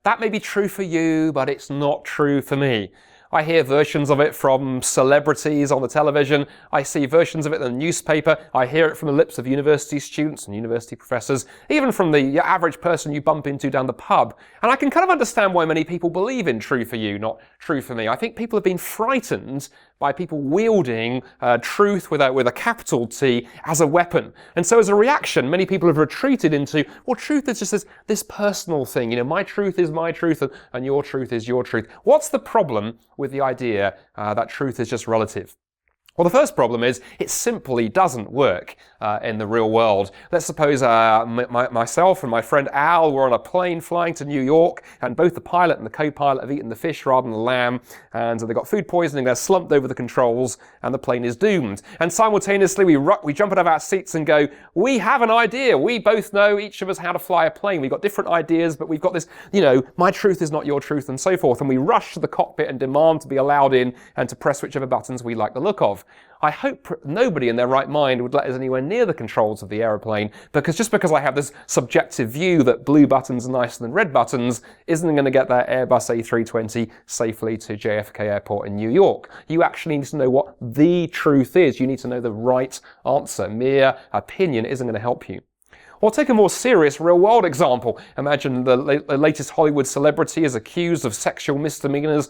That may be true for you, but it's not true for me. I hear versions of it from celebrities on the television. I see versions of it in the newspaper. I hear it from the lips of university students and university professors, even from the average person you bump into down the pub. And I can kind of understand why many people believe in true for you, not true for me. I think people have been frightened by people wielding truth with a capital T as a weapon. And so as a reaction, many people have retreated into, well, truth is just this personal thing. You know, my truth is my truth and your truth is your truth. What's the problem with the idea that truth is just relative? Well, the first problem is it simply doesn't work in the real world. Let's suppose myself and my friend Al were on a plane flying to New York, and both the pilot and the co-pilot have eaten the fish rather than the lamb, and they got food poisoning, they're slumped over the controls, and the plane is doomed. And simultaneously, we jump out of our seats and go, we have an idea. We both know, each of us, how to fly a plane. We've got different ideas, but we've got this, my truth is not your truth, and so forth. And we rush to the cockpit and demand to be allowed in and to press whichever buttons we like the look of. I hope nobody in their right mind would let us anywhere near the controls of the aeroplane, because just because I have this subjective view that blue buttons are nicer than red buttons isn't going to get that Airbus A320 safely to JFK Airport in New York. You actually need to know what the truth is. You need to know the right answer. Mere opinion isn't going to help you. Or take a more serious real-world example. Imagine the latest Hollywood celebrity is accused of sexual misdemeanors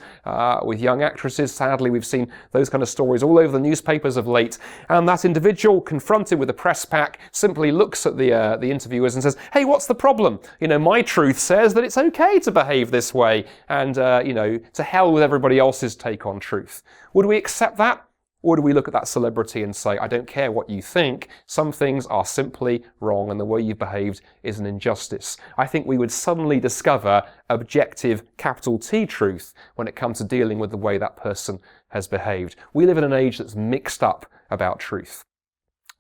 with young actresses. Sadly, we've seen those kind of stories all over the newspapers of late. And that individual, confronted with a press pack, simply looks at the interviewers and says, hey, what's the problem? My truth says that it's okay to behave this way. And, to hell with everybody else's take on truth. Would we accept that? Or do we look at that celebrity and say, I don't care what you think, some things are simply wrong and the way you've behaved is an injustice? I think we would suddenly discover objective capital T truth when it comes to dealing with the way that person has behaved. We live in an age that's mixed up about truth.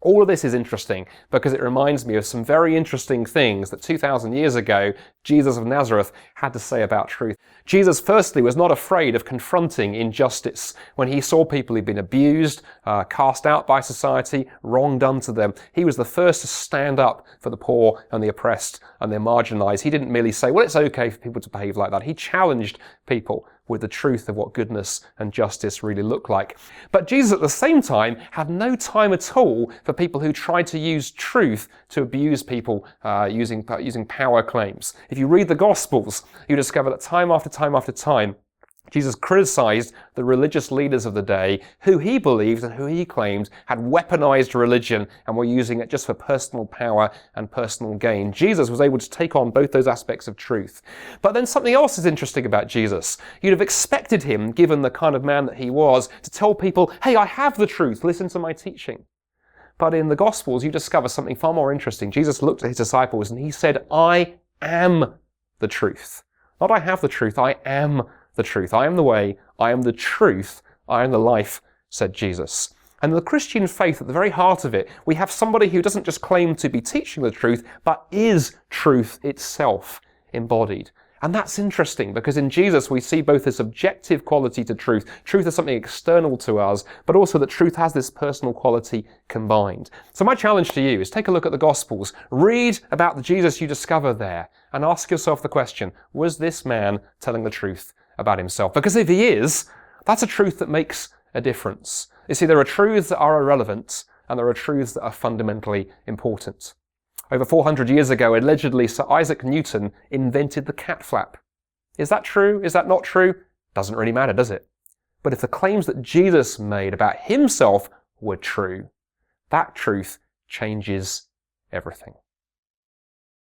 All of this is interesting because it reminds me of some very interesting things that 2,000 years ago, Jesus of Nazareth had to say about truth. Jesus, firstly, was not afraid of confronting injustice. When he saw people who'd been abused, cast out by society, wrong done to them, he was the first to stand up for the poor and the oppressed and the marginalized. He didn't merely say, well, it's okay for people to behave like that. He challenged people with the truth of what goodness and justice really look like. But Jesus at the same time had no time at all for people who tried to use truth to abuse people using power claims. If you read the Gospels, you discover that time after time after time, Jesus criticized the religious leaders of the day who he believed and who he claimed had weaponized religion and were using it just for personal power and personal gain. Jesus was able to take on both those aspects of truth. But then something else is interesting about Jesus. You'd have expected him, given the kind of man that he was, to tell people, hey, I have the truth, listen to my teaching. But in the Gospels, you discover something far more interesting. Jesus looked at his disciples and he said, I am the truth. Not I have the truth, I am the truth. I am the way, I am the truth, I am the life, said Jesus. And the Christian faith, at the very heart of it, we have somebody who doesn't just claim to be teaching the truth, but is truth itself embodied. And that's interesting because in Jesus we see both this objective quality to truth. Truth is something external to us, but also that truth has this personal quality combined. So my challenge to you is take a look at the Gospels, read about the Jesus you discover there, and ask yourself the question, was this man telling the truth about himself? Because if he is, that's a truth that makes a difference. You see, there are truths that are irrelevant, and there are truths that are fundamentally important. Over 400 years ago, allegedly, Sir Isaac Newton invented the cat flap. Is that true? Is that not true? Doesn't really matter, does it? But if the claims that Jesus made about himself were true, that truth changes everything.